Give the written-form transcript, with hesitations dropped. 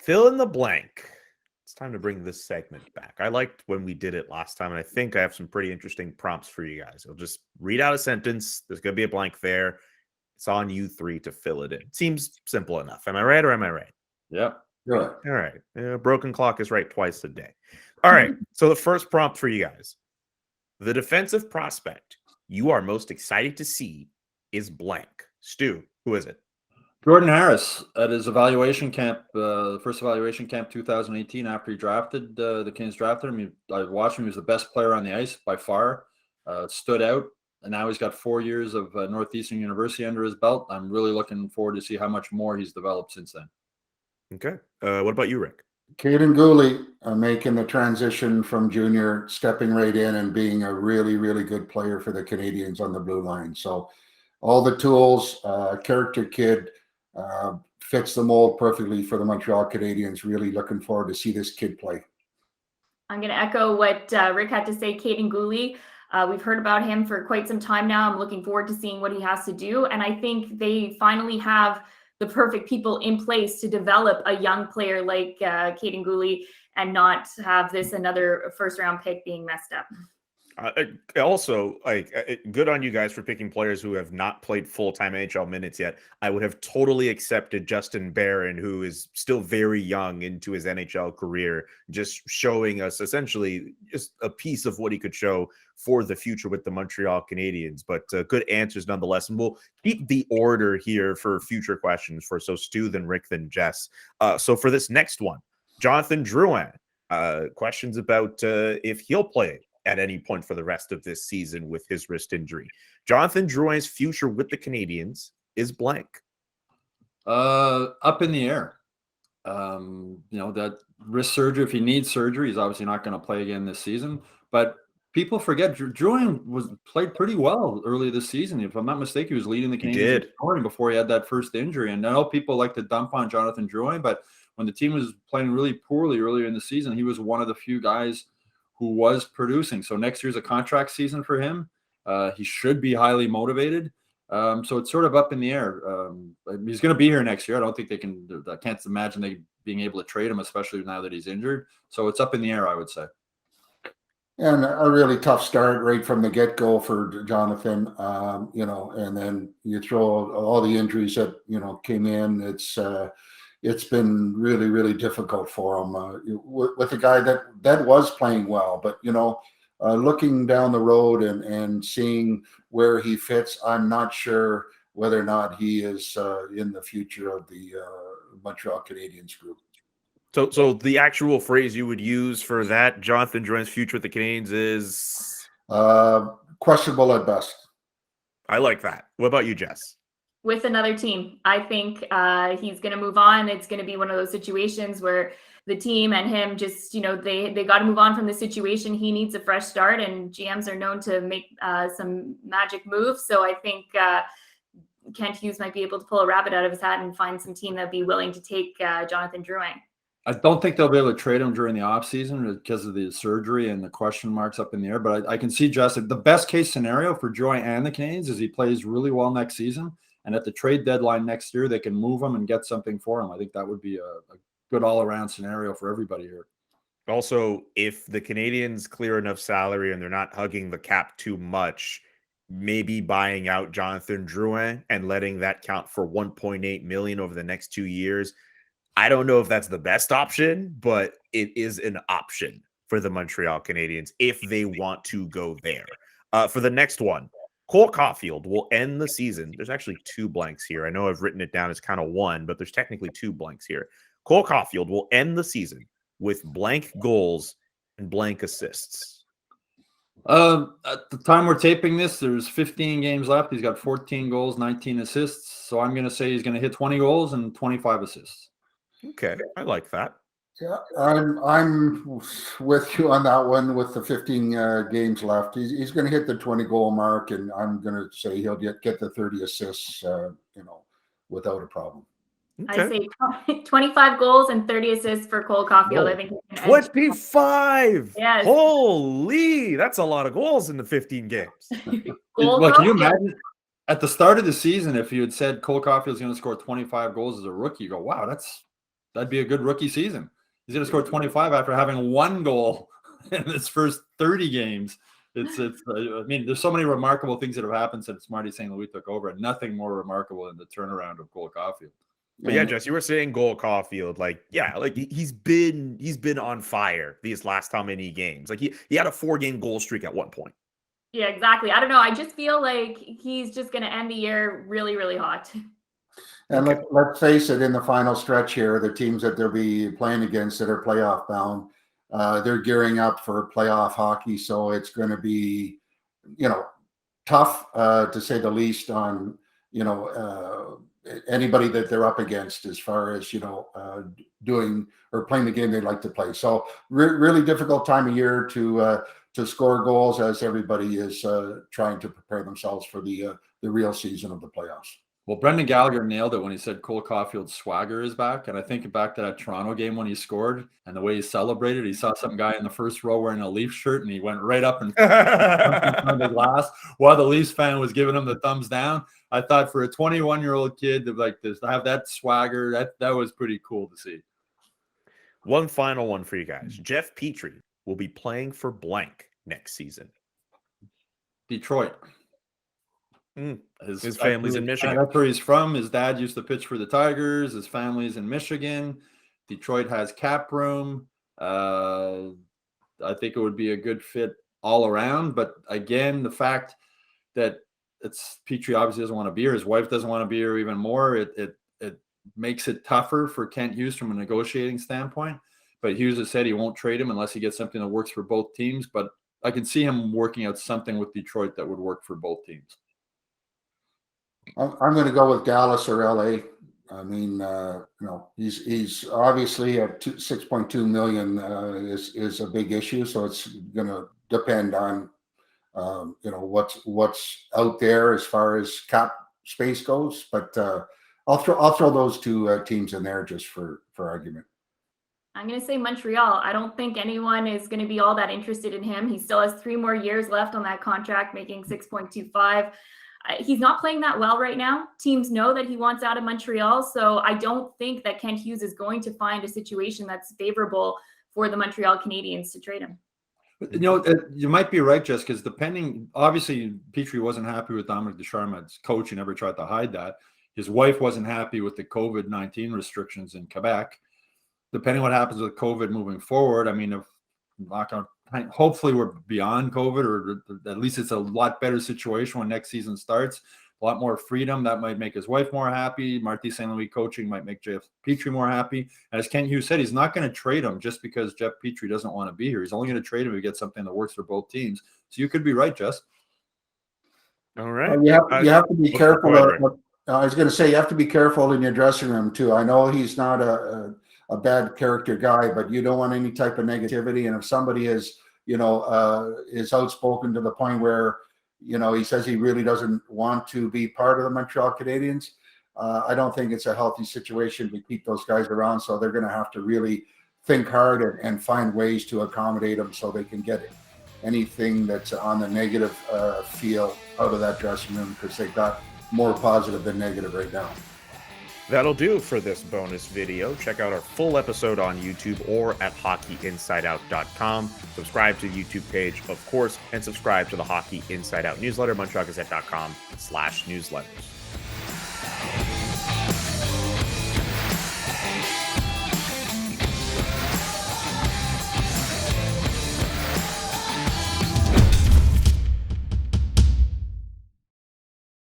Fill in the blank. It's time to bring this segment back. I liked when we did it last time, and I think I have some pretty interesting prompts for you guys. I'll just read out a sentence. There's going to be a blank there. It's on you three to fill it in. Seems simple enough. Am I right or am I right? Yep. Good. All right. Broken clock is right twice a day. All right. So the first prompt for you guys. The defensive prospect you are most excited to see is blank. Stu, who is it? Jordan Harris at his evaluation camp, first evaluation camp 2018 after he drafted, the Canadiens drafted him. I watched him. He was the best player on the ice by far, stood out. And now he's got 4 years of Northeastern University under his belt. I'm really looking forward to see how much more he's developed since then. Okay. What about you, Rick? Caden Gooley making the transition from junior, stepping right in and being a really, really good player for the Canadiens on the blue line. So all the tools, character kid, fits the mold perfectly for the Montreal Canadiens. Really looking forward to see this kid play. I'm going to echo what Rick had to say. Caden Gooley, we've heard about him for quite some time now. I'm looking forward to seeing what he has to do. And I think they finally have the perfect people in place to develop a young player like Caden Gooley and not have this another first-round pick being messed up. Also, good on you guys for picking players who have not played full-time NHL minutes yet. I would have totally accepted Justin Barron, who is still very young into his NHL career, just showing us essentially just a piece of what he could show for the future with the Montreal Canadiens. But good answers nonetheless. And we'll keep the order here for future questions for Stu, then Rick, then Jess. So for this next one, Jonathan Drouin, questions about if he'll play at any point for the rest of this season with his wrist injury. Jonathan Drouin's future with the Canadiens is blank. Up in the air. That wrist surgery, if he needs surgery, he's obviously not going to play again this season. But people forget Drouin played pretty well early this season. If I'm not mistaken, he was leading the Canadiens in scoring before he had that first injury. And I know people like to dump on Jonathan Drouin, but when the team was playing really poorly earlier in the season, he was one of the few guys who was producing. So next year's a contract season for him. He should be highly motivated. So it's sort of up in the air. He's going to be here next year. I don't think they can. I can't imagine they being able to trade him, especially now that he's injured. So it's up in the air, I would say. And a really tough start right from the get-go for Jonathan. And then you throw all the injuries that came in. It's been really, really difficult for him with a guy that was playing well. But, looking down the road and seeing where he fits, I'm not sure whether or not he is in the future of the Montreal Canadiens group. So the actual phrase you would use for that, Jonathan Drouin's future with the Canadiens is? Questionable at best. I like that. What about you, Jess? With another team. I think he's going to move on. It's going to be one of those situations where the team and him just, they got to move on from the situation. He needs a fresh start, and GMs are known to make some magic moves. So I think Kent Hughes might be able to pull a rabbit out of his hat and find some team that'd be willing to take Jonathan Drouin. I don't think they'll be able to trade him during the offseason because of the surgery and the question marks up in the air. But I can see, Jess, the best case scenario for Drouin and the Canadiens is he plays really well next season. And at the trade deadline next year, they can move him and get something for him. I think that would be a good all-around scenario for everybody here. Also, if the Canadiens clear enough salary and they're not hugging the cap too much, maybe buying out Jonathan Drouin and letting that count for $1.8 million over the next 2 years. I don't know if that's the best option, but it is an option for the Montreal Canadiens if they want to go there. For the next one, Cole Caufield will end the season. There's actually 2 blanks here. I know I've written it down as kind of one, but there's technically 2 blanks here. Cole Caufield will end the season with blank goals and blank assists. At the time we're taping this, there's 15 games left. He's got 14 goals, 19 assists. So I'm going to say he's going to hit 20 goals and 25 assists. Okay, I like that. Yeah, I'm with you on that one. With the 15 games left, he's going to hit the 20-goal mark, and I'm going to say he'll get the 30 assists, without a problem. Okay. I say 25 goals and 30 assists for Cole Caufield. Whoa. I think 25. Yes. Holy, that's a lot of goals in the 15 games. Can you imagine at the start of the season if you had said Cole Caufield's going to score 25 goals as a rookie? You go, wow, that's that'd be a good rookie season. He's going to score 25 after having 1 goal in his first 30 games. I mean, there's so many remarkable things that have happened since Marty St. Louis took over, and nothing more remarkable than the turnaround of Cole Caufield. But yeah, Jess, you were saying Cole Caufield, like, yeah, like he's been on fire these last how many games? Like he had a 4-game goal streak at one point. Yeah, exactly. I don't know. I just feel like he's just going to end the year really, really hot. And let's face it, in the final stretch here, the teams that they'll be playing against that are playoff bound, they're gearing up for playoff hockey. So it's going to be, tough to say the least on, anybody that they're up against as far as, doing or playing the game they like to play. So really difficult time of year to score goals as everybody is trying to prepare themselves for the real season of the playoffs. Well, Brendan Gallagher nailed it when he said Cole Caufield's swagger is back. And I think back to that Toronto game when he scored and the way he celebrated. He saw some guy in the first row wearing a Leaf shirt and he went right up and on the glass while the Leafs fan was giving him the thumbs down. I thought for a 21-year-old kid to have that swagger, that was pretty cool to see. One final one for you guys. Jeff Petry will be playing for blank next season. Detroit. His family's in Michigan. That's where he's from. His dad used to pitch for the Tigers. His family's in Michigan. Detroit has cap room. I think it would be a good fit all around. But again, the fact that Petry obviously doesn't want to be here. His wife doesn't want to be here even more. It makes it tougher for Kent Hughes from a negotiating standpoint. But Hughes has said he won't trade him unless he gets something that works for both teams. But I can see him working out something with Detroit that would work for both teams. I'm going to go with Dallas or LA. I mean, he's obviously at 6.2 million is a big issue. So it's going to depend on, what's out there as far as cap space goes. But I'll throw those two teams in there just for argument. I'm going to say Montreal. I don't think anyone is going to be all that interested in him. He still has 3 more years left on that contract, making 6.25. He's not playing that well right now. Teams know that he wants out of Montreal. So I don't think that Kent Hughes is going to find a situation that's favorable for the Montreal Canadiens to trade him. You might be right, Jess, because obviously Petry wasn't happy with Dominic Ducharme's coach. He never tried to hide that. His wife wasn't happy with the COVID-19 restrictions in Quebec. Depending on what happens with COVID moving forward, I mean, hopefully we're beyond COVID, or at least it's a lot better situation when next season starts. A lot more freedom. That might make his wife more happy. Marty St. Louis coaching might make Jeff Petry more happy. And as Kent Hughes said, he's not going to trade him just because Jeff Petry doesn't want to be here. He's only going to trade him if he gets something that works for both teams. So you could be right, Jess. All right. You have to be careful. I was going to say, you have to be careful in your dressing room too. I know he's not a bad character guy, but you don't want any type of negativity. And if somebody is outspoken to the point where, he says he really doesn't want to be part of the Montreal Canadiens, I don't think it's a healthy situation to keep those guys around. So they're going to have to really think hard and find ways to accommodate them so they can get anything that's on the negative feel out of that dressing room, because they've got more positive than negative right now. That'll do for this bonus video. Check out our full episode on YouTube or at hockeyinsideout.com. Subscribe to the YouTube page, of course, and subscribe to the Hockey Inside Out newsletter, montrealgazette.com/newsletters.